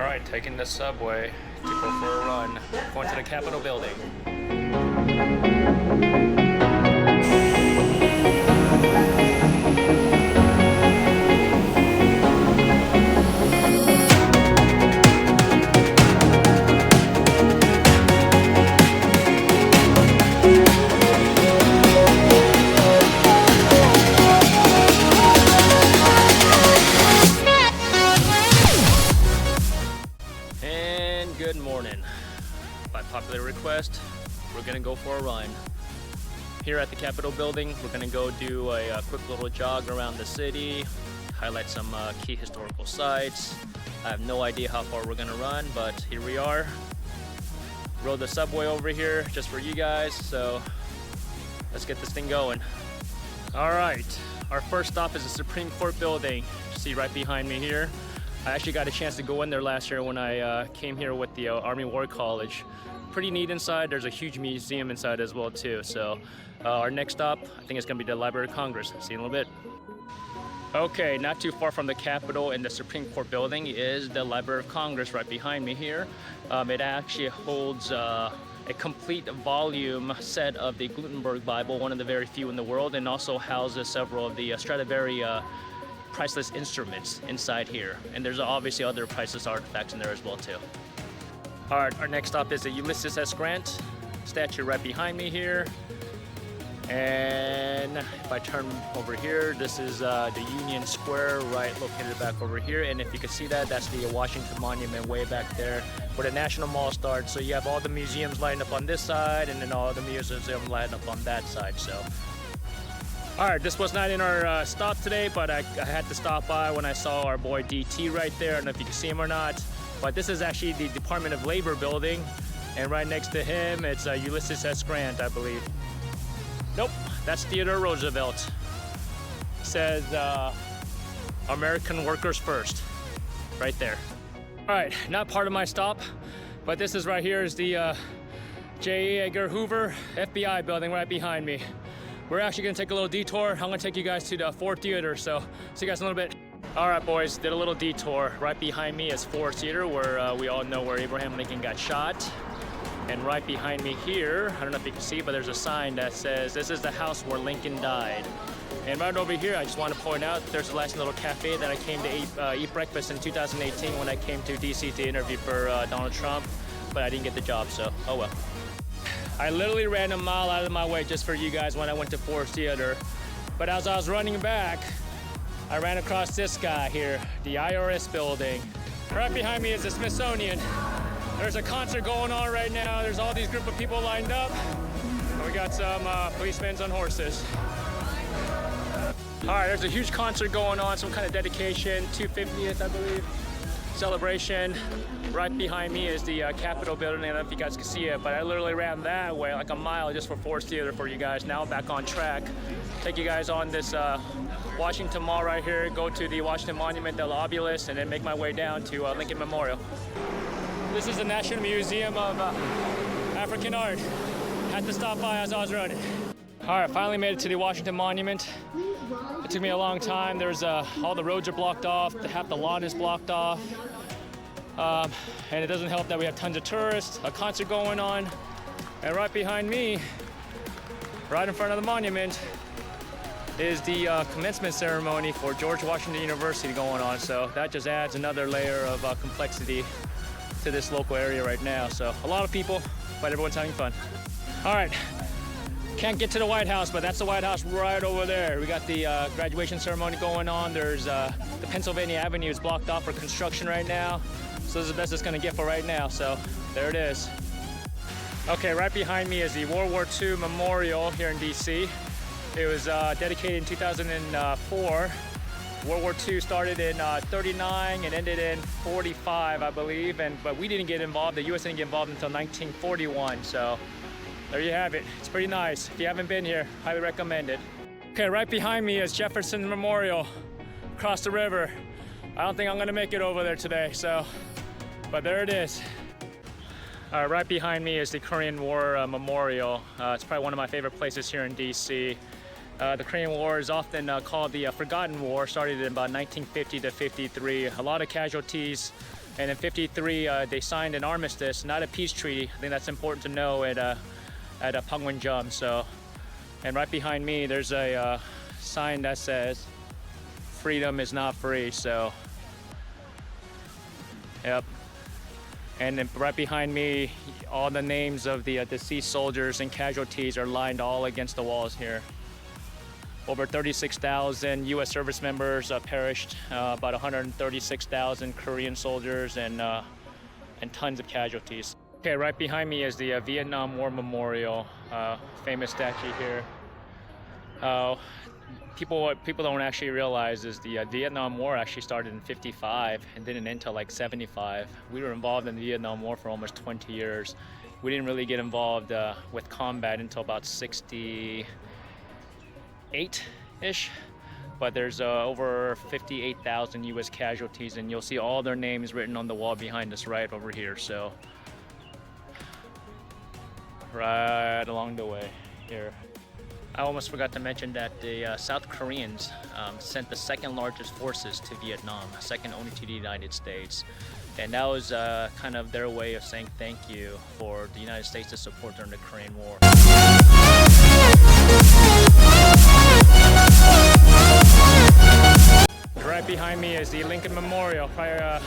All right, taking the subway to go for a run, going to the Capitol building. And good morning. By popular request, we're gonna go for a run. Here at the Capitol building, we're gonna go do a quick little jog around the city, highlight some key historical sites. I have no idea how far we're gonna run, but here we are. Rode the subway over here just for you guys, so let's get this thing going. All right, our first stop is the Supreme Court building. You see right behind me here. I actually got a chance to go in there last year when I came here with the Army War College. Pretty neat inside. There's a huge museum inside as well too. So our next stop, I think it's gonna be the Library of Congress. See you in a little bit. Okay, not too far from the Capitol and the Supreme Court building is the Library of Congress right behind me here. It actually holds a complete volume set of the Gutenberg Bible, one of the very few in the world, and also houses several of the Stradivari priceless instruments inside here. And there's obviously other priceless artifacts in there as well too. All right, our next stop is the Ulysses S. Grant statue right behind me here. And if I turn over here, this is the Union Square right located back over here. And if you can see that, that's the Washington Monument way back there where the National Mall starts. So you have all the museums lined up on this side and then all the museums lined up on that side. So all right, this was not in our stop today, but I had to stop by when I saw our boy DT right there. I don't know if you can see him or not, but this is actually the Department of Labor building, and right next to him, it's Ulysses S. Grant, I believe. Nope, that's Theodore Roosevelt. It says American workers first, right there. All right, not part of my stop, but this is right here is the J. Edgar Hoover FBI building right behind me. We're actually gonna take a little detour. I'm gonna take you guys to the Ford Theater, so see you guys in a little bit. All right, boys, did a little detour. Right behind me is Ford Theater, where we all know where Abraham Lincoln got shot. And right behind me here, I don't know if you can see, but there's a sign that says, "This is the house where Lincoln died." And right over here, I just want to point out, there's a nice little cafe that I came to eat breakfast in 2018 when I came to DC to interview for Donald Trump, but I didn't get the job, so oh well. I literally ran a mile out of my way just for you guys when I went to Ford Theater. But as I was running back, I ran across this guy here, the IRS building. Right behind me is the Smithsonian. There's a concert going on right now. There's all these group of people lined up. And we got some policemen on horses. All right, there's a huge concert going on, some kind of dedication, 250th, I believe, celebration. Right behind me is the Capitol building. I don't know if you guys can see it, but I literally ran that way like a mile just for Ford Theater for you guys. Now I'm back on track. Take you guys on this Washington Mall right here, go to the Washington Monument, the Obelisk, and then make my way down to Lincoln Memorial. This is the National Museum of African Art. Had to stop by as I was running. All right, finally made it to the Washington Monument. It took me a long time. There's all the roads are blocked off. Half the lawn is blocked off. And it doesn't help that we have tons of tourists, a concert going on. And right behind me, right in front of the monument, is the commencement ceremony for George Washington University going on. So that just adds another layer of complexity to this local area right now. So a lot of people, but everyone's having fun. All right, can't get to the White House, but that's the White House right over there. We got the graduation ceremony going on. There's the Pennsylvania Avenue is blocked off for construction right now. So this is the best it's gonna get for right now. So there it is. Okay, right behind me is the World War II Memorial here in DC. It was dedicated in 2004. World War II started in 39 and ended in 45, I believe. But we didn't get involved. The U.S. didn't get involved until 1941. So there you have it. It's pretty nice. If you haven't been here, highly recommend it. Okay, right behind me is Jefferson Memorial across the river. I don't think I'm gonna make it over there today, so, but there it is. Right behind me is the Korean War Memorial. It's probably one of my favorite places here in DC. The Korean War is often called the Forgotten War. Started in about 1950 to 53. A lot of casualties. And in 53, they signed an armistice, not a peace treaty. I think that's important to know at Panmunjom. So, and right behind me, there's a sign that says, "Freedom is not free." So, yep. And then right behind me, all the names of the deceased soldiers and casualties are lined all against the walls here. Over 36,000 U.S. service members perished, about 136,000 Korean soldiers, and tons of casualties. Okay, right behind me is the Vietnam War Memorial, famous statue here. People don't actually realize is the Vietnam War actually started in 55 and didn't end until like 75. We were involved in the Vietnam War for almost 20 years. We didn't really get involved with combat until about 68-ish, but there's over 58,000 U.S. casualties, and you'll see all their names written on the wall behind us right over here. So right along the way here. I almost forgot to mention that the South Koreans sent the second largest forces to Vietnam, second only to the United States. And that was kind of their way of saying thank you for the United States' support during the Korean War. Right behind me is the Lincoln Memorial, probably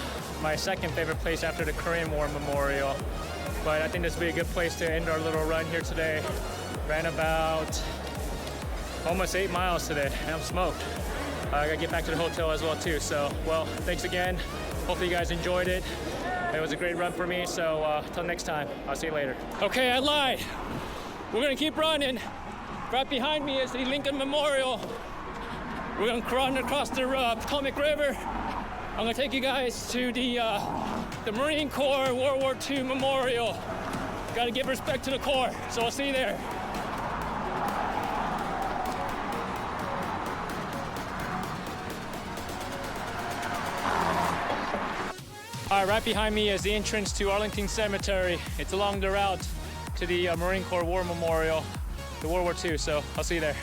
my second favorite place after the Korean War Memorial. But I think this would be a good place to end our little run here today. Ran about almost 8 miles today, and I'm smoked. I gotta get back to the hotel as well too. So, well, thanks again. Hopefully you guys enjoyed it. It was a great run for me, so till next time, I'll see you later. Okay, I lied. We're gonna keep running. Right behind me is the Lincoln Memorial. We're gonna run across the Potomac River. I'm gonna take you guys to the Marine Corps World War II Memorial. Gotta give respect to the Corps, so I'll see you there. All right, right behind me is the entrance to Arlington Cemetery. It's along the route to the Marine Corps War Memorial, the World War II, so I'll see you there.